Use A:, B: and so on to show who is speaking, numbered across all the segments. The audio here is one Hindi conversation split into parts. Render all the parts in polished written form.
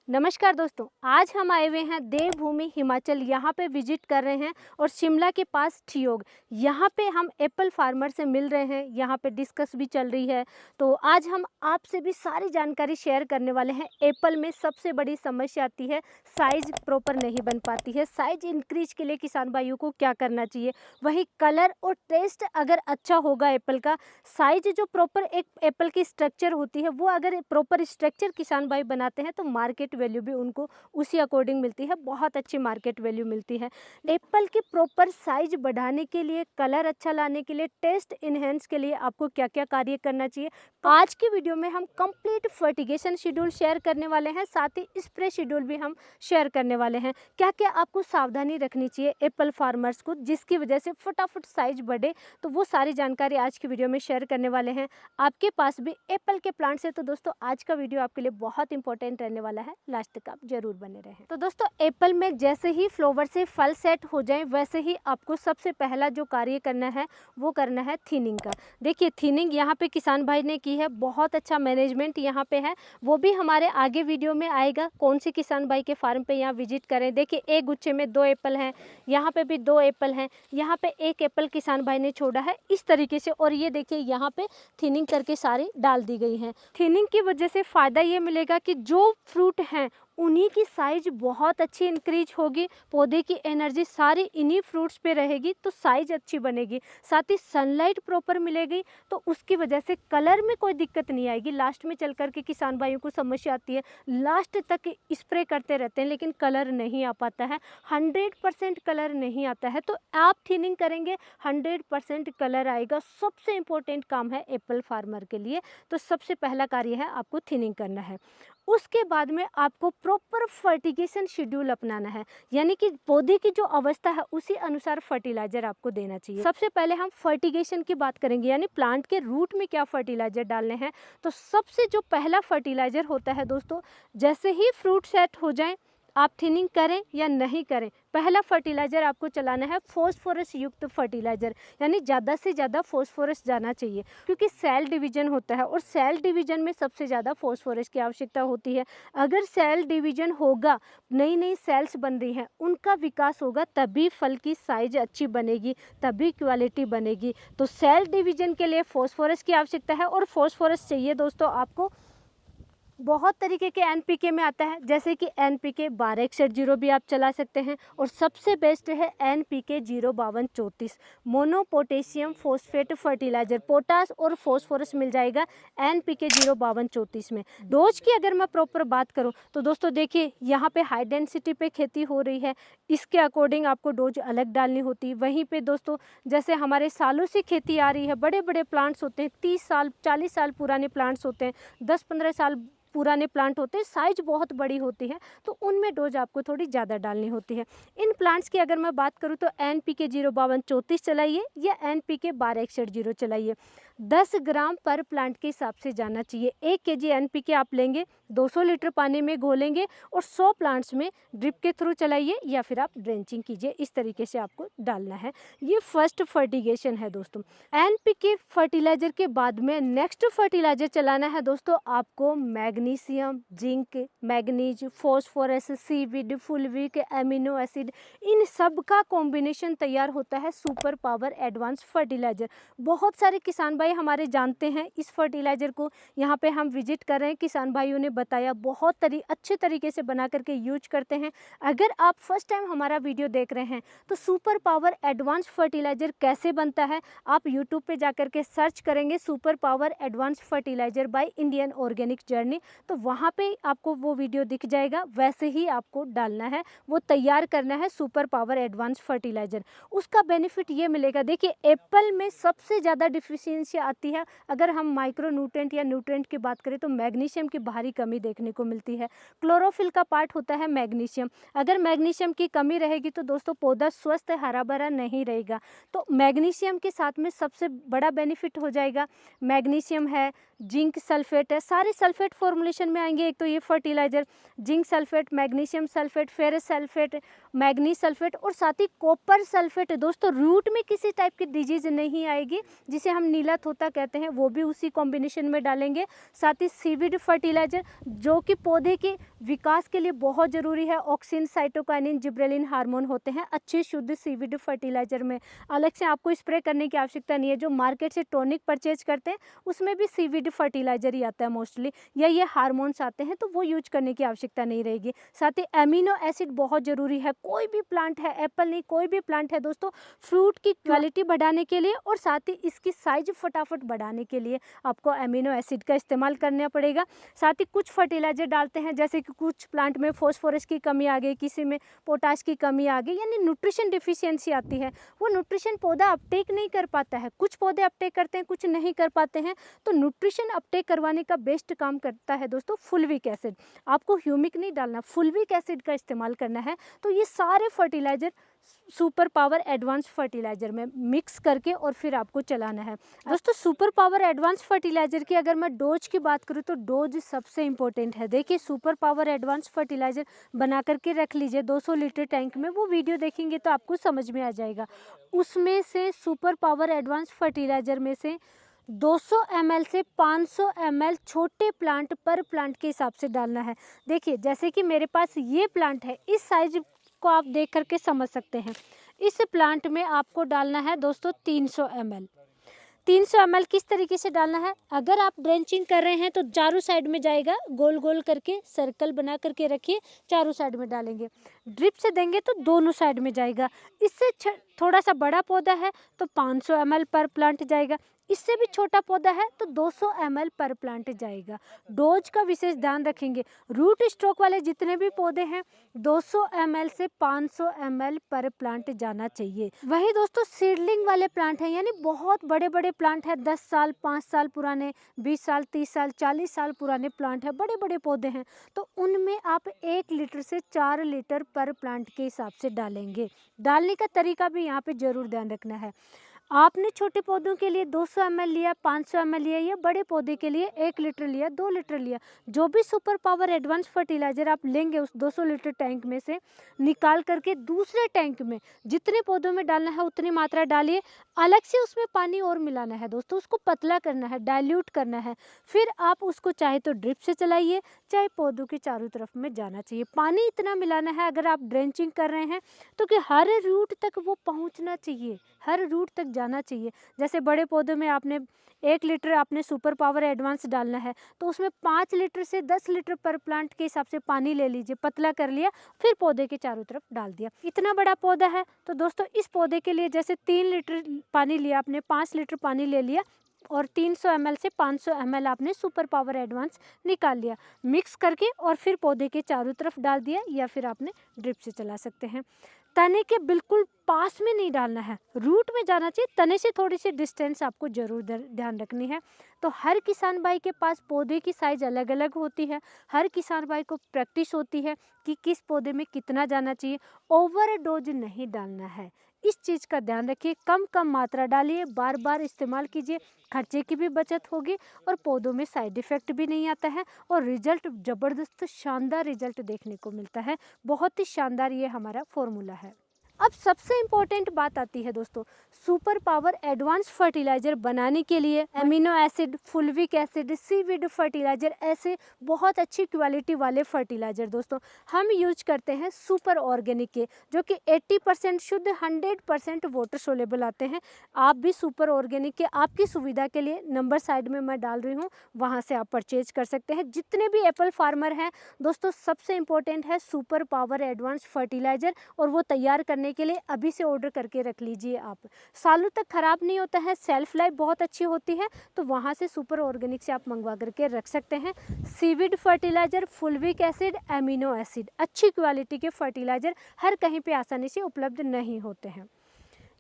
A: नमस्कार दोस्तों, आज हम आए हुए हैं देवभूमि हिमाचल। यहाँ पे विजिट कर रहे हैं और शिमला के पास ठियोग। यहाँ पे हम एप्पल फार्मर से मिल रहे हैं, यहाँ पे डिस्कस भी चल रही है। तो आज हम आपसे भी सारी जानकारी शेयर करने वाले हैं। एप्पल में सबसे बड़ी समस्या आती है, साइज प्रॉपर नहीं बन पाती है। साइज इंक्रीज के लिए किसान भाइयों को क्या करना चाहिए, वही कलर और टेस्ट अगर अच्छा होगा एप्पल का, साइज जो प्रॉपर एक एप्पल की स्ट्रक्चर होती है वो अगर प्रॉपर स्ट्रक्चर किसान भाई बनाते हैं तो मार्केट वैल्यू भी उनको उसी अकॉर्डिंग मिलती है, बहुत अच्छी मार्केट वैल्यू मिलती है। एप्पल की प्रॉपर साइज बढ़ाने के लिए, कलर अच्छा लाने के लिए, टेस्ट इनहेंस के लिए आपको क्या क्या कार्य करना चाहिए, आज की वीडियो में हम कंप्लीट फर्टिगेशन शेड्यूल शेयर करने वाले हैं, साथ ही स्प्रे शेड्यूल भी हम शेयर करने वाले हैं। क्या क्या आपको सावधानी रखनी चाहिए एप्पल फार्मर्स को, जिसकी वजह से फटाफट साइज बढ़े, तो वो सारी जानकारी आज की वीडियो में शेयर करने वाले हैं। आपके पास भी एप्पल के प्लांट्स है तो दोस्तों आज का वीडियो आपके लिए बहुत इंपॉर्टेंट रहने वाला है, लास्ट तक आप जरूर बने रहें। तो दोस्तों एप्पल में जैसे ही फ्लावर से फल सेट हो जाए वैसे ही आपको सबसे पहला जो कार्य करना है वो करना है थिनिंग का। देखिए थिनिंग यहाँ पे किसान भाई ने की है, बहुत अच्छा मैनेजमेंट यहाँ पे है, वो भी हमारे आगे वीडियो में आएगा। कौन सी किसान भाई के फार्म पे यहाँ विजिट करें। देखिए एक गुच्छे में 2 एप्पल हैं, यहाँ पे भी 2 एप्पल हैं, यहाँ पे 1 एप्पल किसान भाई ने छोड़ा है इस तरीके से। और ये देखिए यहाँ पे थिनिंग करके सारी डाल दी गई है। थिनिंग की वजह से फ़ायदा ये मिलेगा कि जो फ्रूट हैं उन्हीं की साइज बहुत अच्छी इंक्रीज होगी, पौधे की एनर्जी सारी इन्हीं फ्रूट्स पे रहेगी तो साइज अच्छी बनेगी, साथ ही सनलाइट प्रॉपर मिलेगी तो उसकी वजह से कलर में कोई दिक्कत नहीं आएगी। लास्ट में चल कर के किसान भाइयों को समस्या आती है, लास्ट तक स्प्रे करते रहते हैं लेकिन कलर नहीं आ पाता है, 100% कलर नहीं आता है। तो आप थिनिंग करेंगे 100% कलर आएगा। सबसे इम्पोर्टेंट काम है एप्पल फार्मर के लिए, तो सबसे पहला कार्य है आपको थिनिंग करना है। उसके बाद में आपको प्रॉपर फर्टिगेशन शेड्यूल अपनाना है, यानी कि पौधे की जो अवस्था है उसी अनुसार फर्टिलाइजर आपको देना चाहिए। सबसे पहले हम फर्टिगेशन की बात करेंगे, यानी प्लांट के रूट में क्या फर्टिलाइजर डालने हैं। तो सबसे जो पहला फर्टिलाइजर होता है दोस्तों, जैसे ही फ्रूट सेट हो जाए, आप थिनिंग करें या नहीं करें, पहला फर्टिलाइजर आपको चलाना है फॉस्फोरस युक्त फर्टिलाइजर, यानी ज़्यादा से ज़्यादा फॉस्फोरस जाना चाहिए, क्योंकि सेल डिवीजन होता है और सेल डिवीजन में सबसे ज़्यादा फॉस्फोरस की आवश्यकता होती है। अगर सेल डिवीजन होगा, नई नई सेल्स बन रही हैं, उनका विकास होगा, तभी फल की साइज अच्छी बनेगी, तभी क्वालिटी बनेगी। तो सेल डिवीजन के लिए फॉस्फोरस की आवश्यकता है और फॉस्फोरस चाहिए दोस्तों आपको। बहुत तरीके के एनपीके में आता है, जैसे कि एनपीके 1261 भी आप चला सकते हैं, और सबसे बेस्ट है NPK 05234 mono potassium phosphate fertiliser, potash और फॉस्फोरस मिल जाएगा एनपीके 05234 में। डोज की अगर मैं प्रॉपर बात करूं तो दोस्तों देखिए यहाँ पे हाई डेंसिटी पे खेती हो रही है, इसके अकॉर्डिंग आपको डोज अलग डालनी होती है। वहीं पे दोस्तों जैसे हमारे सालों से खेती आ रही है, बड़े बड़े प्लांट्स होते हैं, 30 साल 40 साल पुराने प्लांट्स होते हैं, 10-15 साल पुराने प्लांट होते हैं, साइज बहुत बड़ी होती है, तो उनमें डोज आपको थोड़ी ज़्यादा डालनी होती है। इन प्लांट्स की अगर मैं बात करूं तो एनपीके 05234 चलाइए या एनपीके 1261 चलाइए। 10 ग्राम पर प्लांट के हिसाब से जाना चाहिए। 1 केजी एनपीके आप लेंगे, 200 लीटर पानी में घोलेंगे और 100 प्लांट्स में ड्रिप के थ्रू चलाइए या फिर आप ड्रेंचिंग कीजिए, इस तरीके से आपको डालना है। ये फर्स्ट फर्टिगेशन है दोस्तों। एनपीके फर्टिलाइजर के बाद में नेक्स्ट फर्टिलाइजर चलाना है दोस्तों आपको magnesium, zinc, manganese, phosphorus, seaweed, fulvic, amino acid, इन सब का कॉम्बिनेशन तैयार होता है सुपर पावर एडवांस फर्टिलाइजर। बहुत सारे किसान भाई हमारे जानते हैं इस फर्टिलाइजर को, यहाँ पे हम विजिट कर रहे हैं, किसान भाइयों ने बताया, बहुत अच्छे तरीके से बना करके यूज करते हैं। अगर आप फर्स्ट टाइम हमारा वीडियो देख रहे हैं तो सुपर पावर एडवांस फर्टिलाइजर कैसे बनता है, आप यूट्यूब पे जाकर के सर्च करेंगे super power advance fertiliser by Indian organic journey, तो वहाँ पे आपको वो वीडियो दिख जाएगा। वैसे ही आपको डालना है, वो तैयार करना है सुपर पावर एडवांस फर्टिलाइजर। उसका बेनिफिट ये मिलेगा, देखिए एप्पल में सबसे ज़्यादा डिफिशियंसी आती है, अगर हम माइक्रो न्यूट्रेंट या न्यूट्रेंट की बात करें तो मैग्नीशियम की भारी कमी देखने को मिलती है। क्लोरोफिल का पार्ट होता है मैग्नीशियम, अगर मैग्नीशियम की कमी रहेगी तो दोस्तों पौधा स्वस्थ हरा भरा नहीं रहेगा। तो मैग्नीशियम के साथ में सबसे बड़ा बेनिफिट हो जाएगा, मैग्नीशियम है, जिंक सल्फेट है, सारे सल्फेट फॉर्मुलेशन में आएंगे। एक तो ये fertiliser zinc sulphate, magnesium sulphate, ferrous sulphate, manganese sulphate और साथ ही कॉपर सल्फेट। दोस्तों रूट में किसी टाइप की डिजीज नहीं आएगी, जिसे हम नीला तोता कहते हैं, वो भी उसी कॉम्बिनेशन में डालेंगे। साथ ही सीविड फर्टिलाइजर जो कि पौधे की विकास के लिए बहुत ज़रूरी है। ऑक्सिन, साइटोकाइनिन, जिब्रेलिन हार्मोन होते हैं अच्छे शुद्ध सीवीड फर्टिलाइज़र में। अलग से आपको स्प्रे करने की आवश्यकता नहीं है। जो मार्केट से टॉनिक परचेज करते हैं उसमें भी सीवीड फर्टिलाइज़र ही आता है मोस्टली, या ये हार्मोन्स आते हैं, तो वो यूज करने की आवश्यकता नहीं रहेगी। साथ ही एमिनो एसिड बहुत ज़रूरी है। कोई भी प्लांट है, एप्पल नहीं, कोई भी प्लांट है दोस्तों, फ्रूट की क्वालिटी बढ़ाने के लिए और साथ ही इसकी साइज फटाफट बढ़ाने के लिए आपको एमिनो एसिड का इस्तेमाल करना पड़ेगा। साथ ही कुछ फर्टिलाइज़र डालते हैं, जैसे कि कुछ प्लांट में फॉस्फोरस की कमी आ गई, किसी में पोटाश की कमी आ गई, यानी न्यूट्रिशन डिफिशियंसी आती है। वो न्यूट्रिशन पौधा अपटेक नहीं कर पाता है। कुछ पौधे अपटेक करते हैं, कुछ नहीं कर पाते हैं। तो न्यूट्रिशन अपटेक करवाने का बेस्ट काम करता है दोस्तों फुलविक एसिड। आपको ह्यूमिक नहीं डालना, फुलविक एसिड का इस्तेमाल करना है। तो ये सारे fertiliser super power advance fertiliser में मिक्स करके और फिर आपको चलाना है। दोस्तों सुपर पावर एडवांस फर्टिलाइज़र की अगर मैं डोज की बात करूँ तो डोज सबसे इम्पोर्टेंट है। देखिए सुपर पावर एडवांस फर्टिलाइज़र बना करके रख लीजिए 200 लीटर टैंक में। वो वीडियो देखेंगे तो आपको समझ में आ जाएगा। उसमें से सुपर पावर एडवांस फर्टिलाइज़र में से 200 ml से 500 ml छोटे प्लांट पर प्लांट के हिसाब से डालना है। देखिए जैसे कि मेरे पास ये प्लांट है, इस साइज को आप देख करके समझ सकते हैं। इस प्लांट में आपको डालना है दोस्तों 300 ml। 300 ml किस तरीके से डालना है, अगर आप ड्रेंचिंग कर रहे हैं तो चारों साइड में जाएगा, गोल गोल करके सर्कल बना करके रखिए, चारों साइड में डालेंगे। ड्रिप से देंगे तो दोनों साइड में जाएगा। इससे थोड़ा सा बड़ा पौधा है तो 500 ml पर प्लांट जाएगा। इससे भी छोटा पौधा है तो 200 ml पर प्लांट जाएगा। डोज का विशेष ध्यान रखेंगे। रूट स्ट्रोक वाले जितने भी पौधे हैं 200 ml से 500 ml पर प्लांट जाना चाहिए। वही दोस्तों सीडलिंग वाले प्लांट हैं, यानी बहुत बड़े बड़े प्लांट हैं, 10 साल 5 साल पुराने, 20 साल 30 साल 40 साल पुराने प्लांट हैं, बड़े बड़े पौधे हैं, तो उनमें आप 1 लीटर से 4 लीटर पर प्लांट के हिसाब से डालेंगे। डालने का तरीका भी यहाँ पे जरूर ध्यान रखना है। आपने छोटे पौधों के लिए 200 ml लिया, 500 ml लिया, या बड़े पौधे के लिए 1 लीटर लिया, 2 लीटर लिया, जो भी सुपर पावर एडवांस फर्टिलाइज़र आप लेंगे उस 200 लीटर टैंक में से निकाल करके दूसरे टैंक में जितने पौधों में डालना है उतनी मात्रा डालिए। अलग से उसमें पानी और मिलाना है दोस्तों, उसको पतला करना है, डाइल्यूट करना है। फिर आप उसको चाहे तो ड्रिप से चलाइए, चाहे पौधों के चारों तरफ में जाना चाहिए। पानी इतना मिलाना है अगर आप ड्रेंचिंग कर रहे हैं तो कि हर रूट तक वो पहुँचना चाहिए, हर रूट तक जाना चाहिए। जैसे बड़े पौधों में आपने 1 लीटर आपने सुपर पावर एडवांस डालना है तो उसमें 5 लीटर से 10 लीटर पर प्लांट के हिसाब से पानी ले लीजिए, पतला कर लिया, फिर पौधे के चारों तरफ डाल दिया। इतना बड़ा पौधा है तो दोस्तों इस पौधे के लिए जैसे 3 लीटर पानी लिया आपने, 5 लीटर पानी ले लिया और 300 ml से 500 ml आपने सुपर पावर एडवांस निकाल लिया, मिक्स करके और फिर पौधे के चारों तरफ डाल दिया, या फिर आपने ड्रिप से चला सकते हैं। तने के बिल्कुल पास में नहीं डालना है, रूट में जाना चाहिए। तने से थोड़ी सी डिस्टेंस आपको जरूर ध्यान रखनी है। तो हर किसान भाई के पास पौधे की साइज अलग अलग होती है। हर किसान भाई को प्रैक्टिस होती है कि किस पौधे में कितना जाना चाहिए। ओवर डोज नहीं डालना है, इस चीज़ का ध्यान रखिए। कम कम मात्रा डालिए, बार बार इस्तेमाल कीजिए, खर्चे की भी बचत होगी और पौधों में साइड इफ़ेक्ट भी नहीं आता है और रिजल्ट ज़बरदस्त शानदार रिजल्ट देखने को मिलता है। बहुत ही शानदार ये हमारा फॉर्मूला है। अब सबसे इम्पोर्टेंट बात आती है दोस्तों, सुपर पावर एडवांस फर्टिलाइज़र बनाने के लिए amino acid, फुलविक acid, seaweed fertiliser, ऐसे बहुत अच्छी क्वालिटी वाले फर्टिलाइज़र दोस्तों हम यूज करते हैं सुपर ऑर्गेनिक के, जो कि 80% शुद्ध 100% वाटर सोलेबल आते हैं। आप भी सुपर ऑर्गेनिक के आपकी सुविधा के लिए नंबर साइड में मैं डाल रही हूँ, वहाँ से आप परचेज कर सकते हैं। जितने भी एप्पल फार्मर हैं दोस्तों, सबसे इम्पोर्टेंट है सुपर पावर एडवांस फर्टिलाइज़र, और वो तैयार करने के लिए अभी से ऑर्डर करके रख लीजिए। आप सालों तक खराब नहीं होता है, सेल्फ लाइफ बहुत अच्छी होती है, तो वहाँ से सुपर ऑर्गेनिक से आप मंगवा करके रख सकते हैं। Seaweed fertiliser, फुलविक acid, amino acid, अच्छी क्वालिटी के फर्टिलाइज़र हर कहीं पे आसानी से उपलब्ध नहीं होते हैं।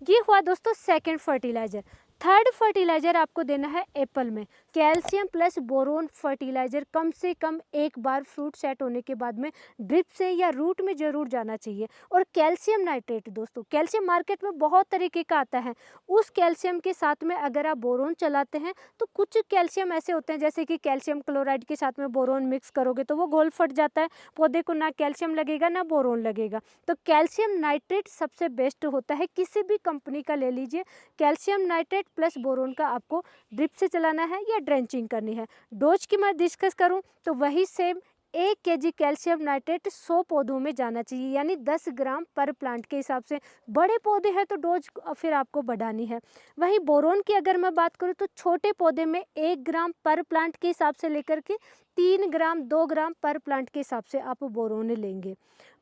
A: ये हुआ दोस्तों सेकेंड फर्टिलाइज़र। थर्ड फर्टिलाइज़र आपको देना है एप्पल में कैल्शियम प्लस बोरोन फर्टिलाइज़र। कम से कम एक बार फ्रूट सेट होने के बाद में ड्रिप से या रूट में ज़रूर जाना चाहिए। और कैल्शियम नाइट्रेट दोस्तों, कैल्शियम मार्केट में बहुत तरीके का आता है, उस कैल्शियम के साथ में अगर आप बोरोन चलाते हैं तो कुछ कैल्शियम ऐसे होते हैं, जैसे कि कैल्शियम क्लोराइड के साथ में बोरोन मिक्स करोगे तो वो घोल फट जाता है, पौधे को ना कैल्शियम लगेगा ना बोरोन लगेगा। तो कैल्शियम नाइट्रेट सबसे बेस्ट होता है, किसी भी कंपनी का ले लीजिए। कैल्शियम नाइट्रेट प्लस बोरोन का आपको ड्रिप से चलाना है या ड्रेंचिंग करनी है। डोज की मैं डिस्कस करूं तो वही सेम 1 केजी कैल्शियम नाइट्रेट 100 पौधों में जाना चाहिए, यानी 10 ग्राम पर प्लांट के हिसाब से। बड़े पौधे हैं तो डोज फिर आपको बढ़ानी है। वहीं बोरोन की अगर मैं बात करूँ तो छोटे पौधे में 1 ग्राम पर प्लांट के हिसाब से लेकर के 3 ग्राम 2 ग्राम पर प्लांट के हिसाब से आप बोरोन लेंगे।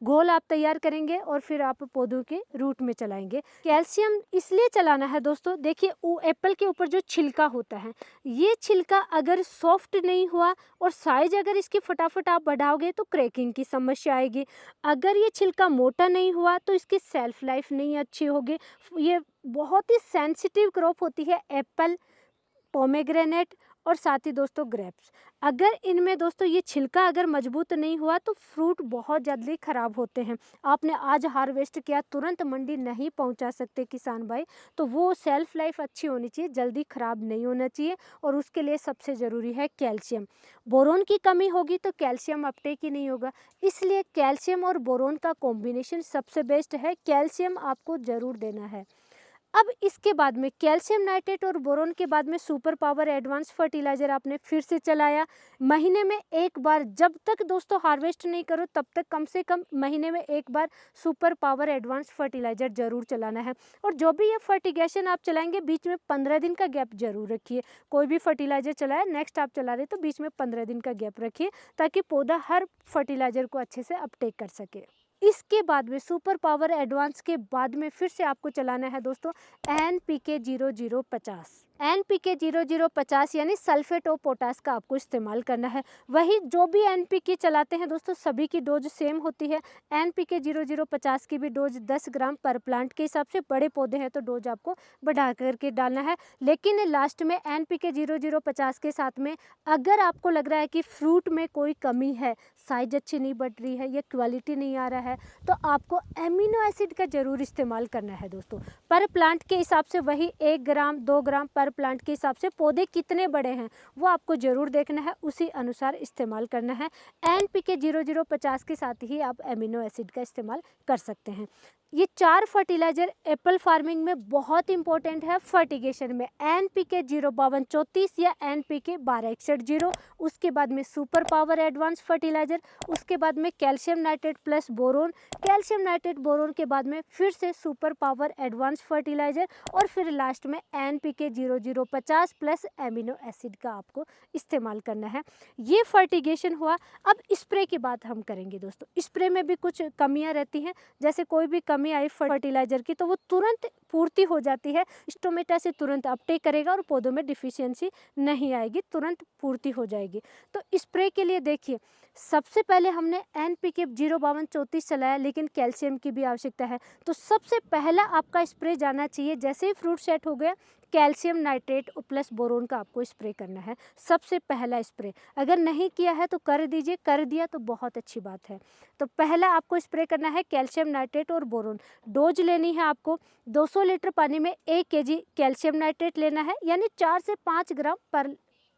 A: घोल आप तैयार करेंगे और फिर आप पौधों के रूट में चलाएंगे। कैल्शियम इसलिए चलाना है दोस्तों, देखिए एप्पल के ऊपर जो छिलका होता है, ये छिलका अगर सॉफ्ट नहीं हुआ और साइज अगर इसकी फटाफट आप बढ़ाओगे तो क्रैकिंग की समस्या आएगी। अगर ये छिलका मोटा नहीं हुआ तो इसकी सेल्फ लाइफ नहीं अच्छी होगी। ये बहुत ही सेंसिटिव क्रॉप होती है एप्पल, पोमेग्रेनेट और साथ ही दोस्तों ग्रेप्स। अगर इनमें दोस्तों ये छिलका अगर मजबूत नहीं हुआ तो फ्रूट बहुत जल्दी ख़राब होते हैं। आपने आज हार्वेस्ट किया, तुरंत मंडी नहीं पहुंचा सकते किसान भाई, तो वो सेल्फ लाइफ अच्छी होनी चाहिए, जल्दी ख़राब नहीं होना चाहिए। और उसके लिए सबसे ज़रूरी है कैल्शियम। बोरोन की कमी होगी तो कैल्शियम अपटेक ही नहीं होगा, इसलिए कैल्शियम और बोरोन का कॉम्बिनेशन सबसे बेस्ट है। कैल्शियम आपको ज़रूर देना है। अब इसके बाद में कैल्शियम नाइट्रेट और बोरोन के बाद में सुपर पावर एडवांस फर्टिलाइजर आपने फिर से चलाया। महीने में एक बार, जब तक दोस्तों हार्वेस्ट नहीं करो तब तक कम से कम महीने में एक बार सुपर पावर एडवांस फर्टिलाइजर जरूर चलाना है। और जो भी ये फर्टिगेशन आप चलाएंगे बीच में 15 दिन का गैप जरूर रखिए। कोई भी फर्टिलाइजर चलाए, नेक्स्ट आप चला रहे तो बीच में 15 दिन का गैप रखिए, ताकि पौधा हर फर्टिलाइजर को अच्छे से अपटेक कर सके। इसके बाद में सुपर पावर एडवांस के बाद में फिर से आपको चलाना है दोस्तों NPK 0050। NPK 0050 यानी सल्फेट ऑफ पोटास का आपको इस्तेमाल करना है। वही जो भी NPK चलाते हैं दोस्तों सभी की डोज सेम होती है। NPK 0050 की भी डोज 10 ग्राम पर प्लांट के हिसाब से, बड़े पौधे हैं तो डोज आपको बढ़ा करके डालना है। लेकिन लास्ट में NPK 0050 के साथ में अगर आपको लग रहा है कि फ्रूट में कोई कमी है, साइज अच्छी नहीं बढ़ रही है या क्वालिटी नहीं आ रहा है, तो आपको एमिनो एसिड का जरूर इस्तेमाल करना है दोस्तों। पर प्लांट के हिसाब से वही 1 ग्राम 2 ग्राम पर प्लांट के हिसाब से, पौधे कितने बड़े हैं वो आपको जरूर देखना है, उसी अनुसार इस्तेमाल करना है। NPK 0050 के साथ ही आप एमिनो एसिड का इस्तेमाल कर सकते हैं। ये 4 फर्टिलाइजर एप्पल फार्मिंग में बहुत इंपॉर्टेंट है। फर्टिगेशन में NPK 05234 या NPK 1261 उसके बाद में सुपर पावर एडवांस फर्टिलाइजर, उसके बाद में calcium nitrate plus boron, calcium nitrate boron के बाद में फिर से सुपर पावर एडवांस फर्टिलाइजर, और फिर लास्ट में NPK 0050 प्लस एमिनो एसिड का आपको इस्तेमाल करना है। ये फर्टिगेशन हुआ। अब स्प्रे की बात हम करेंगे दोस्तों। स्प्रे में भी कुछ कमियां रहती हैं, जैसे कोई भी कमी आई फर्टिलाइजर की तो वो तुरंत पूर्ति हो जाती है, स्टोमेटा से तुरंत अपटेक करेगा और पौधों में डिफिशियंसी नहीं आएगी, तुरंत पूर्ति हो जाएगी। तो स्प्रे के लिए देखिए, सबसे पहले हमने NPK 05234 चलाया, लेकिन कैल्शियम की भी आवश्यकता है, तो सबसे पहला आपका स्प्रे जाना चाहिए जैसे ही फ्रूट सेट हो गया, कैल्शियम नाइट्रेट प्लस बोरोन का आपको स्प्रे करना है। सबसे पहला स्प्रे अगर नहीं किया है तो कर दीजिए, कर दिया तो बहुत अच्छी बात है। तो पहला आपको स्प्रे करना है कैल्शियम नाइट्रेट और बोरोन। डोज लेनी है आपको 200 लीटर पानी में 1 केजी कैल्शियम नाइट्रेट लेना है, यानी 4 से 5 ग्राम पर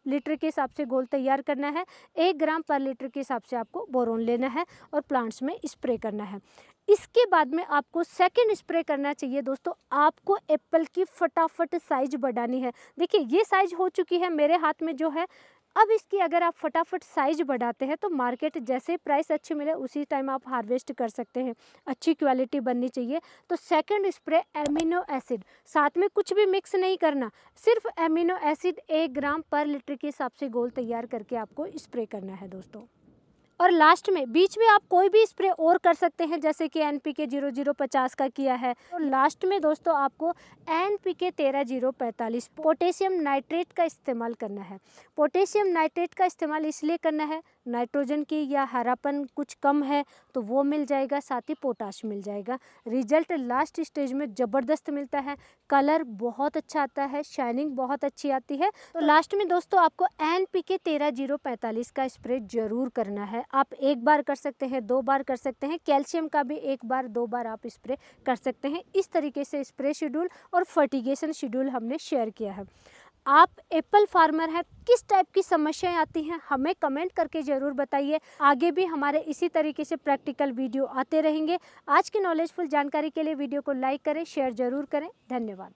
A: लीटर के हिसाब से घोल तैयार करना है। 1 ग्राम पर लीटर के हिसाब से आपको बोरोन लेना है और प्लांट्स में स्प्रे करना है। इसके बाद में आपको सेकंड स्प्रे करना चाहिए दोस्तों, आपको एप्पल की फटाफट साइज बढ़ानी है। देखिए ये साइज हो चुकी है मेरे हाथ में जो है, अब इसकी अगर आप फटाफट साइज बढ़ाते हैं तो मार्केट जैसे प्राइस अच्छी मिले उसी टाइम आप हार्वेस्ट कर सकते हैं। अच्छी क्वालिटी बननी चाहिए। तो सेकंड स्प्रे एमिनो एसिड, साथ में कुछ भी मिक्स नहीं करना, सिर्फ एमिनो एसिड 1 ग्राम पर लीटर के हिसाब से घोल तैयार करके आपको स्प्रे करना है दोस्तों। और लास्ट में बीच में आप कोई भी स्प्रे और कर सकते हैं, जैसे कि NPK 0050 का किया है। तो लास्ट में दोस्तों आपको NPK 13045 पोटेशियम नाइट्रेट का इस्तेमाल करना है। पोटेशियम नाइट्रेट का इस्तेमाल इसलिए करना है, नाइट्रोजन की या हरापन कुछ कम है तो वो मिल जाएगा, साथ ही पोटाश मिल जाएगा। रिजल्ट लास्ट स्टेज में ज़बरदस्त मिलता है, कलर बहुत अच्छा आता है, शाइनिंग बहुत अच्छी आती है। तो लास्ट में दोस्तों आपको NPK 13045 का स्प्रे जरूर करना है। आप 1 बार कर सकते हैं, 2 बार कर सकते हैं, कैल्शियम का भी 1 बार 2 बार आप स्प्रे कर सकते हैं। इस तरीके से स्प्रे शेड्यूल और फर्टिगेशन शेड्यूल हमने शेयर किया है। आप एप्पल फार्मर हैं, किस टाइप की समस्याएं आती हैं हमें कमेंट करके ज़रूर बताइए। आगे भी हमारे इसी तरीके से प्रैक्टिकल वीडियो आते रहेंगे। आज की नॉलेजफुल जानकारी के लिए वीडियो को लाइक करें, शेयर ज़रूर करें। धन्यवाद।